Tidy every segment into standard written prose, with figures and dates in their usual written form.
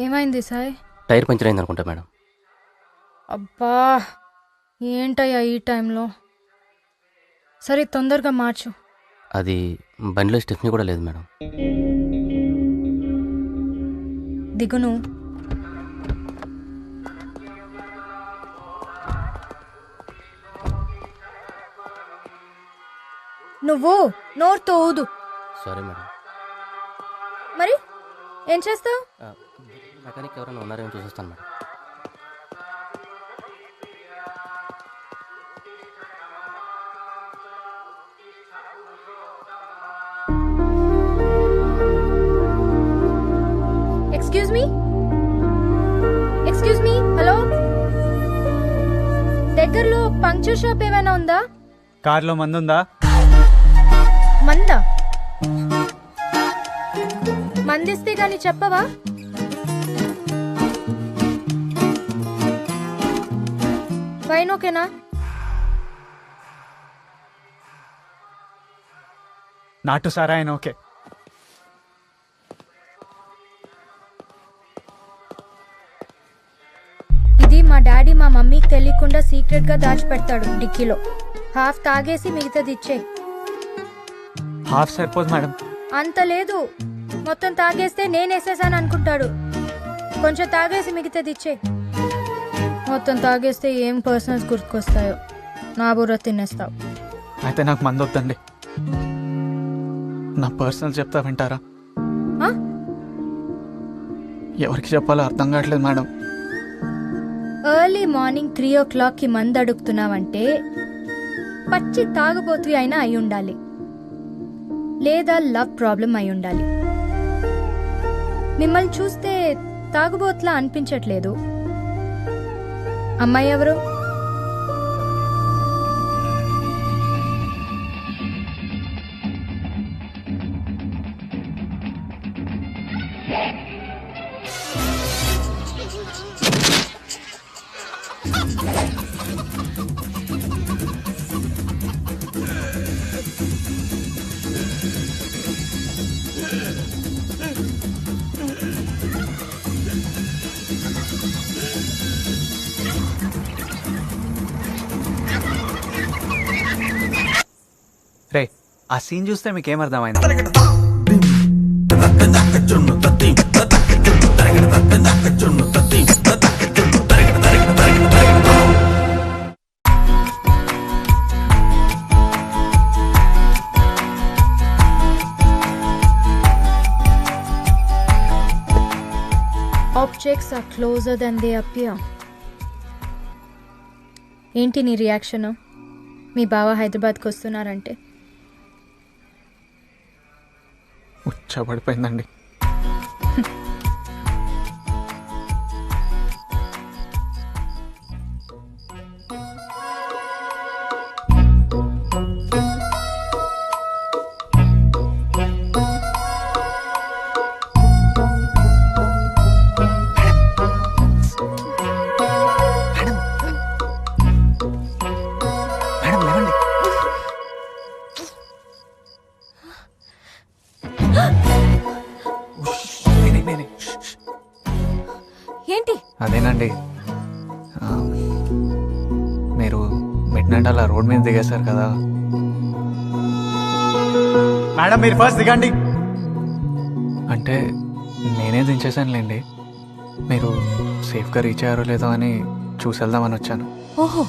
ఏమైంది Sai? Tyre puncture అయింది అనుకుంటా మేడం. అబ్బా ఏంటయ్యా ఈ టైంలో? సరే తొందరగా మార్చు. అది బండిలో స్టెప్నీ కూడా లేదు మేడం. దిగును. నువ్వు నోరుతో ఊదు. Sorry madam. మరి ఏం చేస్తావు? మెకానిక్ ఎవరైనా ఉన్నారేమో చూసేస్తాను మేడం. ఎక్స్క్యూజ్ మీ హలో, దగ్గరలో పంక్చర్ షాప్ ఏమైనా ఉందా? కార్లో మందుందా? మందా? మందిస్తే గాని చెప్పవా? ఫైన్ ఓకేనా? నాటు సారా ఆయన ఓకే. ఇది మా డాడీ మా మమ్మీకి తెలియకుండా సీక్రెట్ గా దాచిపెడతాడు డిక్కీలో. హాఫ్ తాగేసి మిగతాది ఇచ్చే. హాఫ్ సరిపోదు మేడం. అంత లేదు, మొత్తం తాగేస్తే నేనేసేసాను అనుకుంటాడు. కొంచెం తాగేసి మిగతాది ఇచ్చే. మొత్తం తాగేస్తే ఏం పర్సనల్స్ గుర్తుకొస్తాయో నా బుర్ర తినేస్తావు. అయితే నాకు మందు వద్దండి. నా పర్సనల్ చెప్తా వింటారా? ఎవరికి చెప్పాలో అర్థం కావట్లేదు మేడం. ఎర్లీ మార్నింగ్ 3 o'clock కి మందు అడుగుతున్నావంటే పచ్చి తాగుబోతు అయినా అయి ఉండాలి, లేదా లవ్ ప్రాబ్లం అయి ఉండాలి. మిమ్మల్ని చూస్తే తాగుబోతులా అనిపించట్లేదు. అమ్మాయి ఎవరు? రే, ఆ సీన్ చూస్తే మీకేం అర్థమైంది? Objects are closer than they appear. ఏంటి నీ రియాక్షన్? మీ బావ హైదరాబాద్కి వస్తున్నారంటే ఉచ్చబడిపోయిందండి. ఏంటి? అదేనండి, మీరు మిడ్ నైట్ అలా రోడ్ మీద దిగేశారు కదా మేడం. మీరు ఫస్ట్ దిగండి అంటే నేనే దించేసానులేండి. మీరు సేఫ్గా రీచ్ అయ్యారో లేదో అని చూసి వెళ్దామని వచ్చాను. ఓహో,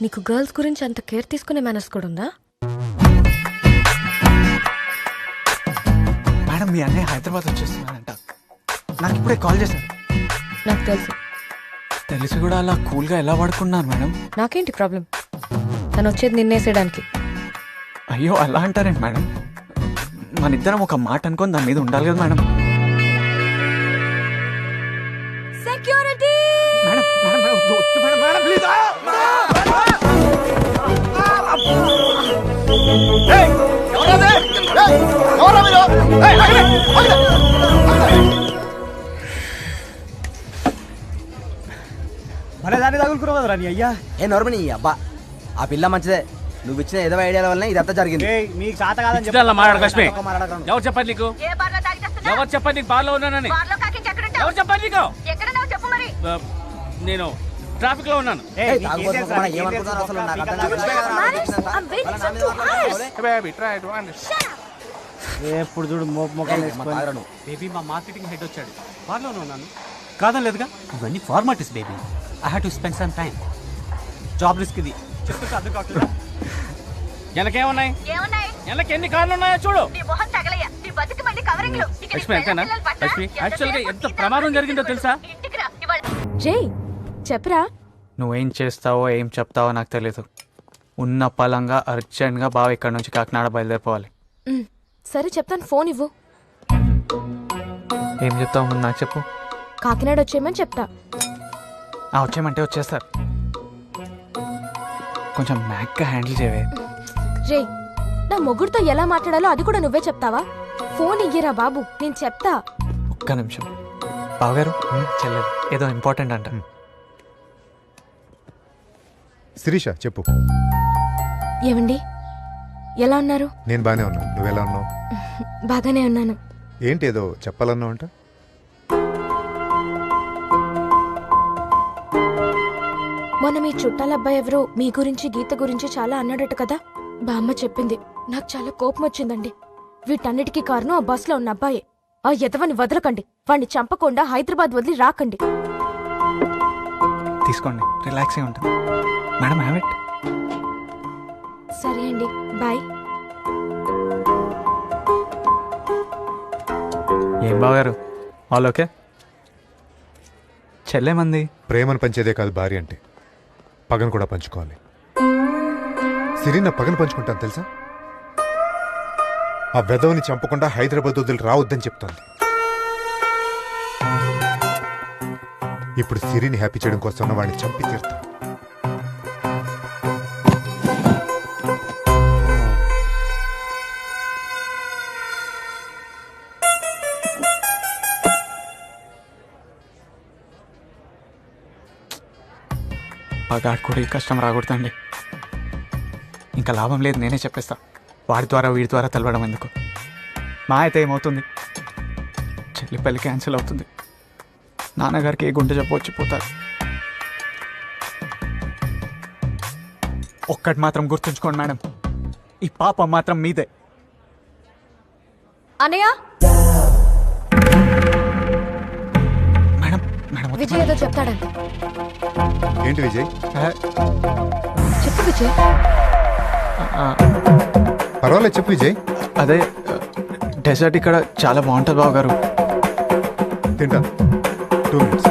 నీకు గర్ల్స్ గురించి అంత కేర్ తీసుకునే మేనర్స్ కూడా ఉందా? మేడం, మీ అన్నయ్య హైదరాబాద్ వచ్చేస్తున్నాడంట. నాకు ఇప్పుడే కాల్ చేశారు. నాకు తెలుసు. తెలిసి కూడా అలా కూల్గా ఎలా పడుకున్నారు మేడం? నాకేంటి ప్రాబ్లం? తను వచ్చేది నిన్నేసేయడానికి. అయ్యో, అలా అంటారేంటి మేడం? మన ఇద్దరం ఒక మాట అనుకొని దాని మీద ఉండాలి కదా madam. Security! Madam madam madam, వద్దు వద్దు మేడం, మేడం ప్లీజ్. మరే దాన్ని తగులుకున్నావు కదరా నీ అయ్యా. ఏ నోర్మని అబ్బా, ఆ పిల్ల మంచిదే. నువ్వు ఇచ్చిన ఏదో ఐడియాల వల్ల ఇదంతా జరిగింది. మీకు సాత కాదని ఎవరు చెప్పండి నీకు? ఎవరు చెప్పండి నీకు బార్లో ఉన్నానని? ఎవరు చెప్పాలి నీకు? ఎక్కడున్నావు చెప్పు మరి. నేను ట్రాఫిక్ లో ఉన్నాను. ఏమనుకుంటున్నారు అసలు నాకు అర్థం I'm waiting for 2 hours. ఎప్పుడు చూడు ముఖం బేబీ మా మార్కెటింగ్ హెడ్ వచ్చాడు. బార్లోనే ఉన్నాను. కాదని లేదుగా, ఇవన్నీ formalities baby. I have to spend some time. Job risk ఇది. చెప్తే అర్థం కావట్లేదా? వెనకేమున్నాయి? ఏమున్నాయి? వెనక ఎన్ని కార్లు ఉన్నాయో చూడు. నీ మొహం తగలయ్యా. నీ బతుకు మళ్ళీ కవరింగ్లు. ఇక నీ లక్ష్మి ఎంతేనా? పిల్లల పట్ల లక్ష్మి ఎంత యాక్చువల్గా సేపు ఎంత ఈ ప్రమాదం జరిగిందో తెలుసా? ఇంటికి రా ఇవాళ. రే చెప్పరా. నువ్వేం చేస్తావో ఏం చెప్తావో నాకు తెలీదు. ఉన్న పలంగా అర్జెంట్గా బావ ఇక్కడ నుంచి కాకినాడ బయలుదేరిపోవాలి. సరే చెప్తాను, ఫోన్ ఇవ్వు. ఏం చెప్తావు ముందు నాకు చెప్పు. కాకినాడ వచ్చేయమని చెప్తా. వచ్చేయమంటే వచ్చేస్తారు. కొంచెం మ్యాక్గా హ్యాండిల్ చేయవే. రే నా మొగుడుతో ఎలా మాట్లాడాలో అది కూడా నువ్వే చెప్తావా? ఫోన్ ఇయ్యరా బాబు, నేను చెప్తా. ఒక్క నిమిషం. బావగారు చెల్లెలు ఏదో ఇంపార్టెంట్ అంట. శిరీష చెప్పు. ఏమండి ఎలా ఉన్నారు? నేను బాగానే ఉన్నాను, నువ్వెలా ఉన్నావు? బాగానే ఉన్నాను. ఏంటి ఏదో చెప్పాలన్నావు అంట? మొన్న మీ చుట్టాల అబ్బాయి ఎవరో మీ గురించి గీత గురించి చాలా అన్నాడట కదా. బామ్మ చెప్పింది. నాకు చాలా కోపం వచ్చిందండి. వీటన్నిటికీ కారణం ఆ బస్సులో ఉన్న అబ్బాయే. ఆ ఎదవని వదలకండి. వాణ్ణి చంపకుండా హైదరాబాద్ వదిలి రాకండి. తీసుకోండి, రిలాక్స్గా ఉంటుంది. Madam have it. సరే అండి, బాయ్. ఏం బావగారు వాళ్ళు ఓకే? చెల్లేమంది. ప్రేమను పంచేదే కాదు భార్య అంటే, పగను కూడా పంచుకోవాలి. సిరి నా పగను పంచుకుంటాను తెలుసా? ఆ వెధవని చంపకుండా హైదరాబాద్ వదిలి రావద్దని చెప్తోంది. ఇప్పుడు సిరిని హ్యాపీ చేయడం కోసం వాడిని చంపి తీరుతా. పగాడు కూడా ఈ కష్టం రాకూడదండి. ఇంకా లాభం లేదు, నేనే చెప్పేస్తా. వాడి ద్వారా వీడి ద్వారా తెలవడం ఎందుకు? మా అయితే ఏమవుతుంది? చెల్లి పెళ్ళి క్యాన్సిల్ అవుతుంది. నాన్నగారికి ఏ గుండె జబ్బు వచ్చిపోతారు. ఒక్కటి మాత్రం గుర్తుంచుకోండి మేడం, ఈ పాపం మాత్రం మీదే. అనయ్య, మేడం మేడం విజయ్ ఏదో చెప్తాడంట. ఏంటి విజయ్? చెప్పు విజయ్. పర్వాలేదు చెప్పు విజయ్. అదే డెజర్ట్ ఇక్కడ చాలా బాగుంటుంది బావగారు. తింటాను, 2 minutes.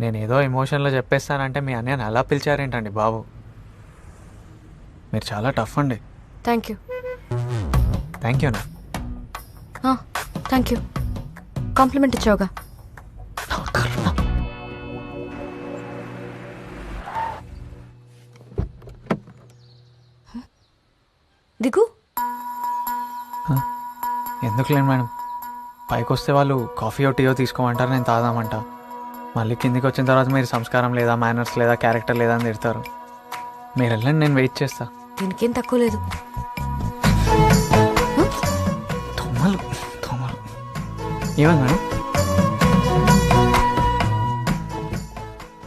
నేనేదో ఎమోషన్లో చెప్పేస్తానంటే మీ అన్నయ్యని అలా పిలిచారేంటండి బాబు? మీరు చాలా టఫ్ అండి. Thank you. థ్యాంక్ యూనా? Thank you. కాంప్లిమెంట్ ఇచ్చావుగా. దిగు. ఎందుకులేండి మేడం, పైకి వస్తే వాళ్ళు కాఫీయో టీయో తీసుకోమంటారు, నేను తాదామంట. మళ్ళీ కిందికి వచ్చిన తర్వాత మీరు సంస్కారం లేదా, మేనర్స్ లేదా, క్యారెక్టర్ లేదా అని తిడతారు. మీరు వెళ్ళండి, నేను వెయిట్ చేస్తా. దీనికేం తక్కువ లేదు. తొమ్మలు తొమ్మలు ఏమైంది మేడం?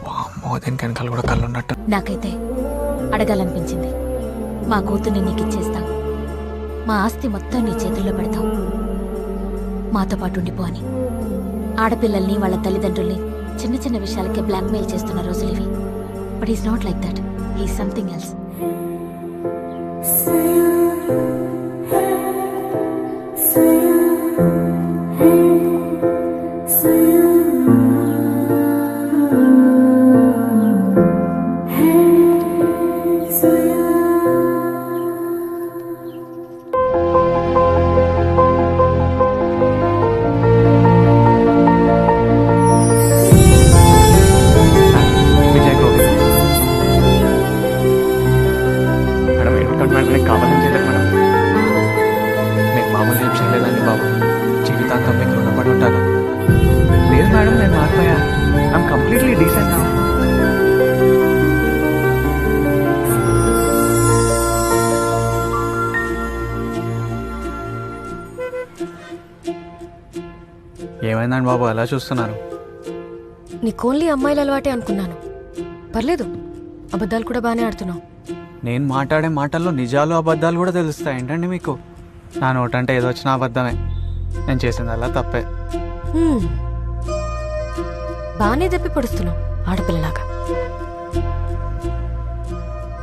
వామ్మో, దీనికి వెనకాల కూడా కళ్ళు ఉన్నట్టు. నాకైతే అడగాలనిపించింది. మా కూతుర్ని నీకు ఇచ్చేస్తాం, మా ఆస్తి మొత్తం నీ చేతుల్లో పెడతాం, మాతో పాటు ఉండిపో అని. ఆడపిల్లల్ని వాళ్ళ తల్లిదండ్రుల్ని చిన్న చిన్న విషయాలకే బ్లాక్మెయిల్ చేస్తున్న రోజులు ఇవి. But is not like that. Is something else. Vijay Gopi madam, ఎందుకంటే మేడం నేను కావాలని చేయలేదు మేడం. నేను మామూలు ఏం చేయలేదండి బాబు. జీవితాంతం మీకు రుణపడి ఉంటాను. లేదు మేడం, నేను మారిపోయా. ఐఎమ్ కంప్లీట్లీ డీసెంట్ నా. ఏమైందండి బాబు అలా చూస్తున్నారు? నీకు ఓన్లీ అమ్మాయిల అలవాటే అనుకున్నాను. పర్లేదు, అబద్ధాలు కూడా బాగానే ఆడుతున్నావు. నేను మాట్లాడే మాటల్లో నిజాలు అబద్ధాలు కూడా తెలుస్తాయి ఏంటండి మీకు? నా నోటంటే ఏదో వచ్చిన అబద్ధమే, నేను చేసిందల్లా తప్పే. బాగానే దెప్పి పడుస్తున్నావు ఆడపిల్లలాగా.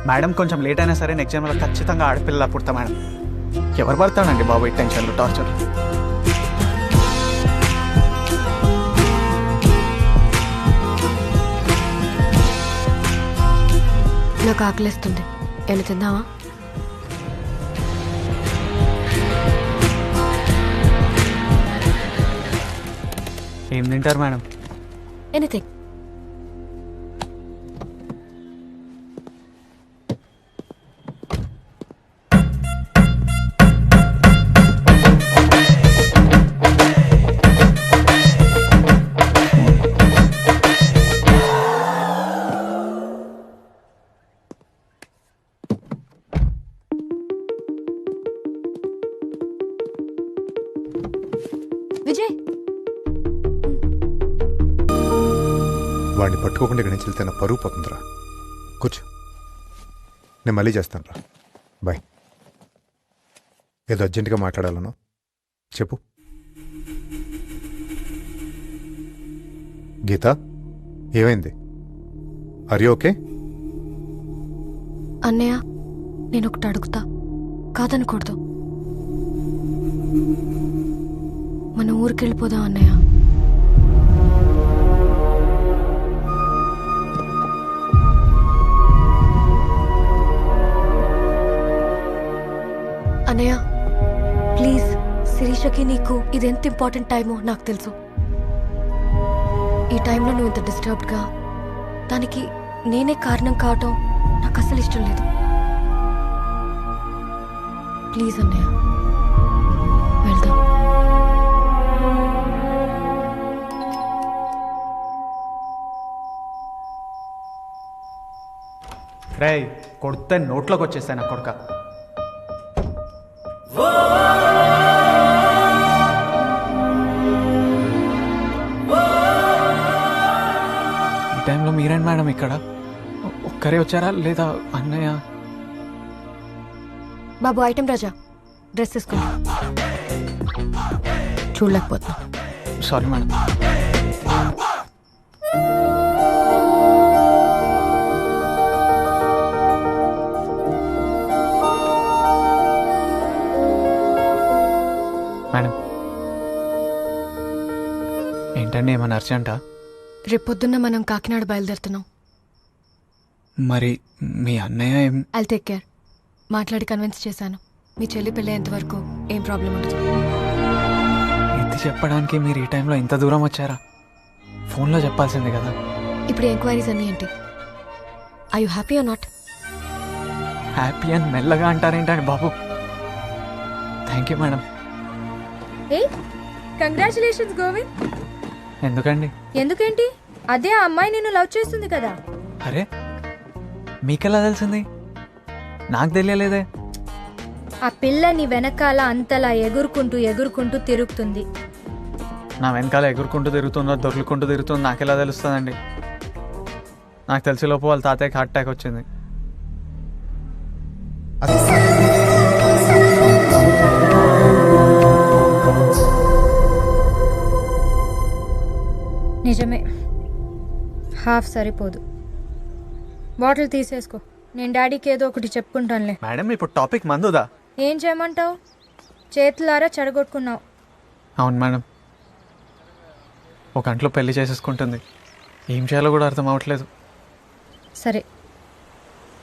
మేడం కొంచెం లేట్ అయినా సరే నెక్స్ట్ టైంలో ఖచ్చితంగా ఆడపిల్ల పుడతా మేడం. ఎవరు పడతానండి బాబు ఈ టెన్షన్లు, టార్చర్? నాకు ఆకలిస్తుంది, వెళ్ళి తిందామా? ఏం తింటారు మేడం? ఎనీథింగ్. విజయ్, వాడిని పట్టుకోకుండా ఇక్కడి నుంచి వెళ్తే నా పరువు పోతుందిరా. కూర్చో, నేను మళ్ళీ చేస్తాను రా. బాయ్. ఏదో అర్జెంటుగా మాట్లాడాలను చెప్పు. గీత, ఏమైంది? Are you okay? అన్నయ్య, నేను ఒకటి అడుగుతా, కాదనకూడదు. మన ఊరికి వెళ్ళిపోదాం అన్నయ్య. అన్నయ్య ప్లీజ్, శిరీషకి నీకు ఇది ఎంత ఇంపార్టెంట్ టైమో నాకు తెలుసు. ఈ టైంలో నువ్వు ఇంత డిస్టర్బ్డ్గా, దానికి నేనే కారణం కావటం నాకు అసలు ఇష్టం లేదు. ప్లీజ్ అన్నయ్య, వెళ్దాం. రే, కొడితే నోట్లోకి వచ్చేస్తాయి నా కొడుక. ఈ టైంలో మీరేంటి మేడం ఇక్కడ? ఒక్కరే వచ్చారా లేదా అన్నయ్య? బాబు, ఐటెం రాజా, డ్రెస్ తీసుకోండి. చూడలేకపోతున్నా. Sorry madam. మేడం ఏంటండి, ఏమన్నా అర్జెంటా? రేపొద్దున్న మనం కాకినాడ బయలుదేరుతున్నాం. మరి మీ అన్నయ్య ఏం? I'll take care. మాట్లాడి కన్విన్స్ చేశాను. మీ చెల్లి పెళ్ళేంత వరకు ఏం ప్రాబ్లం ఉండదు. ఇది చెప్పడానికి మీరు ఈ టైంలో ఇంత దూరం వచ్చారా? ఫోన్లో చెప్పాల్సింది కదా. ఇప్పుడు ఎంక్వైరీస్ అన్నీ ఏంటి? I you happy or not? Happy అని మెల్లగా అంటారేంటండి బాబు? Thank you madam. Congratulations Govind. ఎందుకండి? ఎందుకేంటి, అదే ఆ అమ్మాయి నిన్ను లవ్ చేస్తుంది కదా. అరే, మీకెలా తెలిసింది? నాకు తెలియలేదే. ఆ పిల్ల నీ వెనకాల అంతలా ఎగురుకుంటూ ఎగురుకుంటూ తిరుగుతుంది. నా వెనకాల ఎగురుకుంటూ తిరుగుతుందో దొర్లుకుంటూ తిరుగుతుందో నాకెలా తెలుస్తుందండి? నాకు తెలిసే లోపు వాళ్ళ తాతయ్యకి హార్ట్ అటాక్ వచ్చింది. నిజమే, హాఫ్ సరిపోదు. బాటిల్ తీసేసుకో, నేను డాడీకి ఏదో ఒకటి చెప్పుకుంటానులే. మేడం ఇప్పుడు టాపిక్ మందుదా? ఏం చేయమంటావు? చేతులారా చెడగొట్టుకున్నావు. అవును మేడం, ఒక గంటలో పెళ్లి చేసేసుకుంటుంది. ఏం చేయాలో కూడా అర్థం అవ్వట్లేదు. సరే,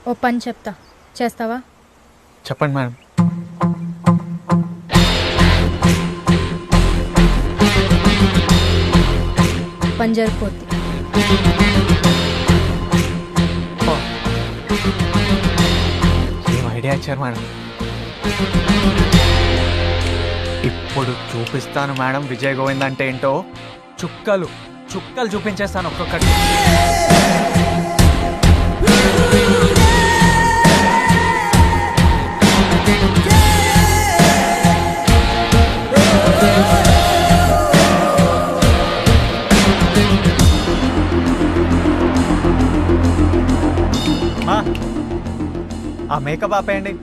ఓ పని చెప్తా, చేస్తావా? చెప్పండి మేడం. పని జరిపోద్ది. ఏం ఐడియా ఇచ్చారు మేడం? ఇప్పుడు చూపిస్తాను మేడం విజయ్ గోవింద్ అంటే ఏంటో. చుక్కలు చుక్కలు చూపించేస్తాను ఒక్కొక్కటి. మేకప్ ఆపేయండి.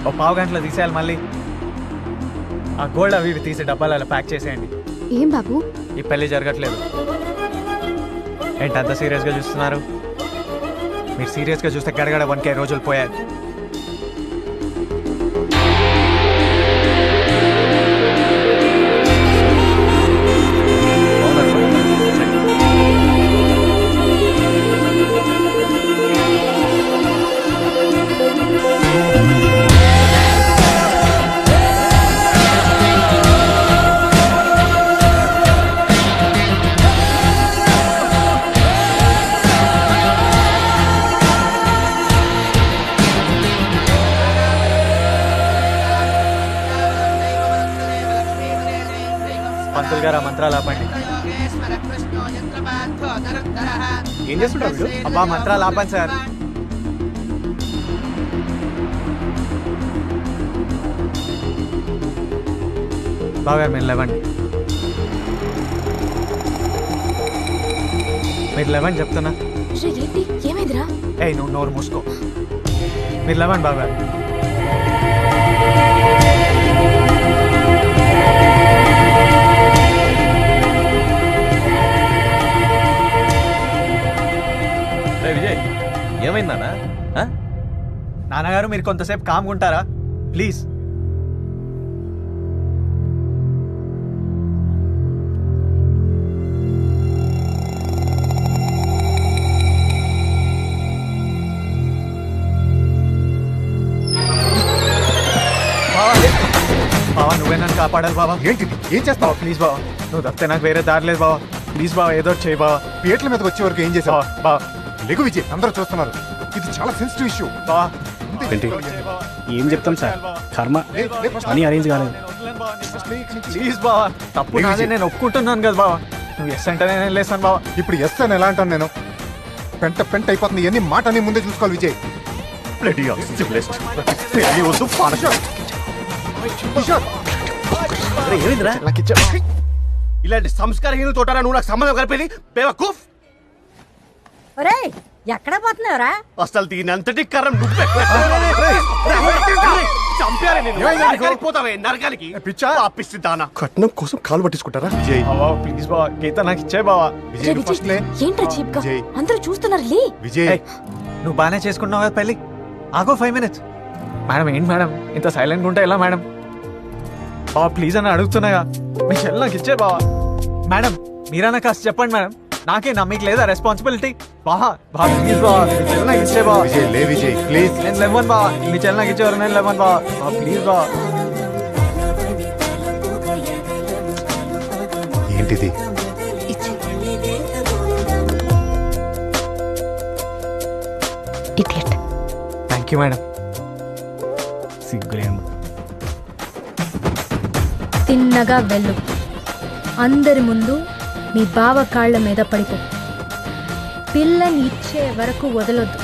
ఓ పావు గంటలో తీసేయాలి మళ్ళీ. ఆ గోల్డ్ అవి ఇవి తీసి డబ్బాలలో ప్యాక్ చేసేయండి. ఏం బాబు? ఈ పెళ్లి జరగట్లేదు. ఏంటి అంత సీరియస్గా చూస్తున్నారు? మీరు సీరియస్గా చూస్తే గడగడ 1K రోజులు పోయాయి. పంతులు గారు ఆ మంత్రాలు ఆపండి. ఏం చేస్తుంటారు? అబ్బా మంత్రాలు ఆపండి సార్. బాగా మీరు లేవండి. మీరు లేవండి చెప్తున్నా. ఏంటి ఏమైందిరా? ఏయ్ నువ్వు నోరు మూసుకో. మీరు లేవండి బాగా. విజయ్ ఏమైందా? నాన్నగారు మీరు కొంతసేపు కామ్గా ఉంటారా ప్లీజ్? బావా నువ్వే నన్ను కాపాడాలి బావా. ఏంటి ఏం చేస్తావు? ప్లీజ్ బావా, నువ్వు తప్పితే నాకు వేరే దారి లేదు బావా. ప్లీజ్ బావా ఏదో చేయి బావా. పీటల మీదకి వచ్చే వరకు ఏం చేసావు? బావా లెగు విజయ్, అందరూ చూస్తున్నారు. ఇది చాలా సెన్సిటివ్ ఇష్యూ. బావా ఏంటి? ఏం చెప్తాం సార్, కర్మ పని అరేంజ్ కాలేదు. ప్లీజ్ బావా, తప్పు నాదే, నేను ఒప్పుకుంటున్నాను కదా బావా. నువ్వు ఎస్ అంటే నేను లేస్తాను బావా. ఇప్పుడు ఎస్ అని ఎలా అంటాను నేను? పెంట పెంట అయిపోతుంది. ఎన్ని మాట అని ముందే చూసుకోవాలి విజయ్. ఏమైందిరా? నాకు ఇచ్చే ఇలాంటి సంస్కారహీన తోటారా నువ్వు నాకు సంబంధం కలిపేది? బేవకూఫ్. ఒరేయ్ ఎక్కడ పోతున్నావురా? అసలు దీని అంతటి కర్రం నువ్వే. చంపాలి నిన్ను. నరకానికి పోతావే, నరకానికి. పిచ్చా పాపిష్టి దానా. కట్నం కోసం కాలు పట్టించుకుంటారా? విజయ్ బావా ప్లీజ్ బావా, గీత నాకు ఇచ్చే బావా. విజయ్ నువ్వు ఫస్ట్ లే. ఏంట్రా చీప్ గా విజయ్. అందరూ చూస్తున్నారు లే. విజయ్ ఏయ్, నువ్వు బాగానే చేసుకుంటున్నావు కదా పెళ్ళి. ఆగో 5 minutes. మేడం ఏంటి మేడం ఇంత సైలెంట్గా ఉంటే ఎలా మేడం? బావా ప్లీజ్ అని అడుగుతున్నాగా. మీ చెల్లి నాకు ఇచ్చే బావా. మేడం మీరన్నా కాస్త చెప్పండి మేడం. నాకే మీకు లేదా రెస్పాన్సిబిలిటీ? బావా బావా ప్లీజ్ బావా, మీ చెల్లి నాకు ఇచ్చే బావా. విజయ్ లే విజయ్ ప్లీజ్. నేను లేవను బావా, మీ చెల్లి నాకు ఇచ్చేవారు నేను లేవను బావా. బావా ప్లీజ్ బావా. ఏంటిది? ఇడియట్. Thank you madam. సిగ్గులేం. తిన్నగా వెళ్ళు. అందరి ముందు మీ బావ కాళ్ళ మీద పడిపో. పిల్లని ఇచ్చే వరకు వదలొద్దు.